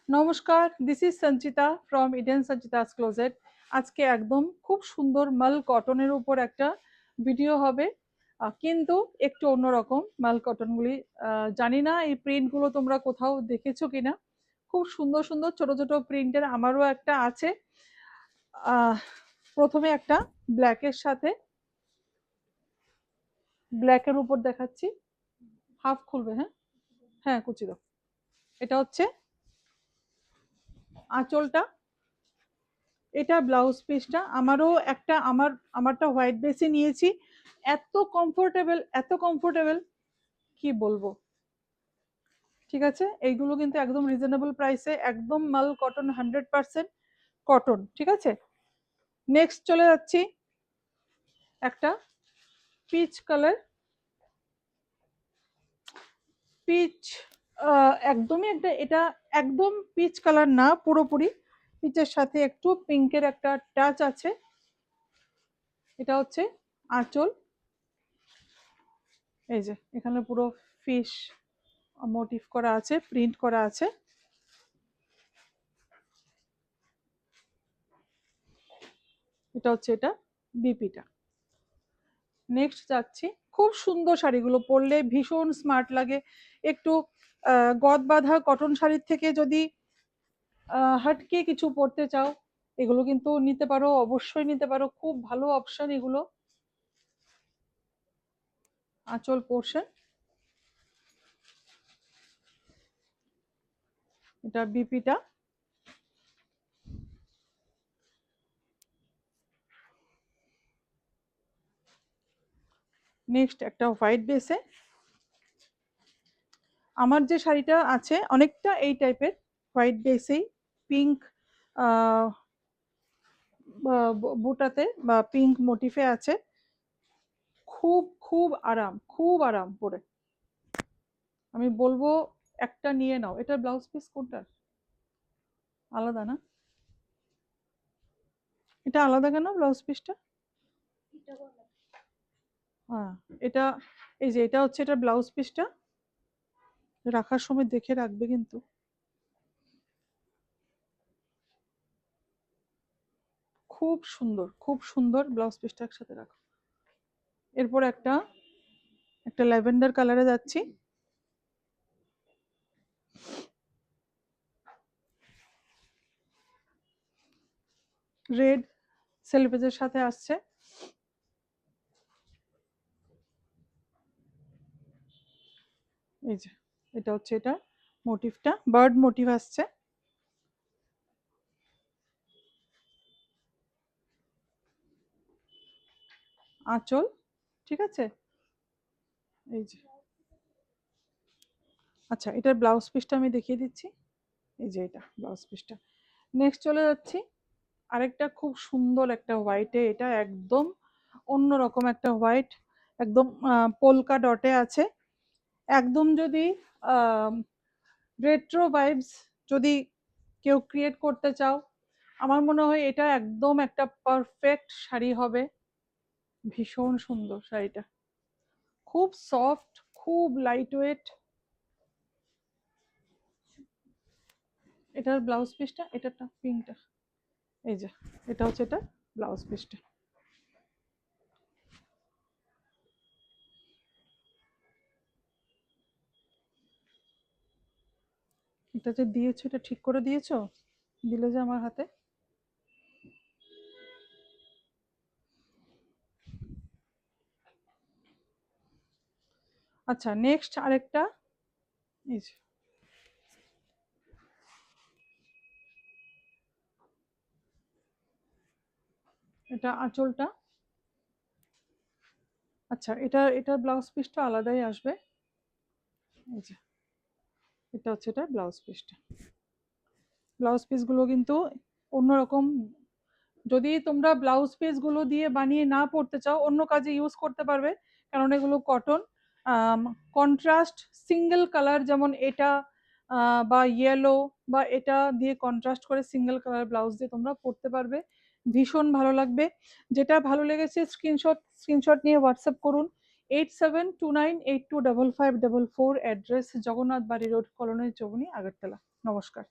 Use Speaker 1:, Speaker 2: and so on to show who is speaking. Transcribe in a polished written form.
Speaker 1: নমস্কার, this is Sanchita from Eden Sanchita's closet. আজকে একদম খুব সুন্দর মাল কটনের উপর একটা ভিডিও হবে, কিন্তু একটু অন্যরকম। মাল কটনগুলি জানি না এই প্রিন্টগুলো তোমরা কোথাও দেখেছো কিনা। খুব সুন্দর সুন্দর ছোট ছোট প্রিন্টের আমারও একটা আছে। প্রথমে একটা ব্ল্যাকের সাথে ব্ল্যাকের উপর দেখাচ্ছি। হাফ খুলবে? হ্যাঁ হ্যাঁ, কুচি দাও। এটা হচ্ছে আঁচলটা, এটা ব্লাউজ পিসটা। আমারও একটা আমারটা হোয়াইট বেসে নিয়েছি। এত কমফোর্টেবল, এত কমফোর্টেবল, কি বলবো। ঠিক আছে, এইগুলো কিন্তু একদম রিজনেবল প্রাইসে, একদম মাল কটন, 100% কটন। ঠিক আছে, নেক্সট চলে যাচ্ছি একটা পিচ কালার। পিচ একদমই একটা, এটা একদম পিচ কালার না, পুরোপুরি পিচের সাথে একটু পিঙ্কের একটা টাচ আছে। এটা হচ্ছে আঁচল। এই যে এখানে পুরো ফিশ মোটিভ করা আছে, প্রিন্ট করা আছে। এটা হচ্ছে এটা বিপিটা। নেক্সট যাচ্ছি, খুব সুন্দর শাড়িগুলো পরলে ভীষণ স্মার্ট লাগে। একটু গদ বাঁধা কটন শাড়ির থেকে যদি হাটকে কিছু পরতে চাও, এগুলো কিন্তু নিতে পারো, অবশ্যই নিতে পারো, খুব ভালো অপশন এগুলো। আঁচল পোর্শন, এটা বিপিটা। নেক্সট একটা হোয়াইট বেসে। আমার যে শাড়িটা আছে অনেকটা এই টাইপের, হোয়াইট বেসেই পিঙ্ক বুটাতে বা পিঙ্ক মোটিফে আছে। খুব খুব আরাম, খুব আরাম পরে। আমি বলবো একটা নিয়ে নাও। এটা ব্লাউজ পিস কোনটা? আলাদা না? এটা আলাদা কেন ব্লাউজ পিসটা? হ্যাঁ, এটা এই যে এটা হচ্ছে এটা ব্লাউজ পিসটা। রাখার সময় দেখে রাখবে কিন্তু। খুব সুন্দর, খুব সুন্দর ব্লাউজ পিসটা একসাথে রাখো। এরপর একটা একটা ল্যাভেন্ডার কালারে যাচ্ছি। রেড সেলভেজের সাথে আসছে। এই যে এটা হচ্ছে এটা মোটিভটা, বার্ড মোটিভ আসছে। আঁচল, ঠিক আছে। এই যে আচ্ছা, এটার ব্লাউজ পিসটা আমি দেখিয়ে দিচ্ছি। এই যে এটা ব্লাউজ পিসটা। নেক্সট চলে যাচ্ছি আরেকটা খুব সুন্দর একটা হোয়াইটে, এটা একদম অন্যরকম একটা হোয়াইট, একদম পোলকা ডটে আছে। একদম যদি রেট্রো ভাইবস যদি কেউ ক্রিয়েট করতে চাও, আমার মনে হয় এটা একদম একটা পারফেক্ট শাড়ি হবে। ভীষণ সুন্দর শাড়িটা, খুব সফট, খুব লাইট ওয়েট। এটার ব্লাউজ পিসটা, এটাটা পিঙ্কটা। এই যে এটা হচ্ছে এটা ব্লাউজ পিসটা। এটা যে দিয়েছো, এটা ঠিক করে দিয়েছো? দিলে যে আমার হাতে। আচ্ছা, নেক্সট আরেকটা। এই যে এটা আঁচলটা। আচ্ছা, এটা ব্লাউজ পিসটা আলাদাই আসবে। এই যে এটা হচ্ছে এটা ব্লাউজ পিসটা। ব্লাউজ পিসগুলো কিন্তু অন্যরকম। যদি তোমরা ব্লাউজ পিসগুলো দিয়ে বানিয়ে না পড়তে চাও, অন্য কাজে ইউজ করতে পারবে, কারণ এগুলো কটন। কন্ট্রাস্ট সিঙ্গেল কালার, যেমন এটা বা ইয়েলো বা এটা দিয়ে কন্ট্রাস্ট করে সিঙ্গেল কালার ব্লাউজ দিয়ে তোমরা পড়তে পারবে, ভীষণ ভালো লাগবে। যেটা ভালো লেগেছে স্ক্রিনশট নিয়ে হোয়াটসঅ্যাপ করুন। 8729825544, অ্যাড্রেস জগন্নাথ বাড়ি রোড, কলোনি চৌমনি, আগরতলা। নমস্কার।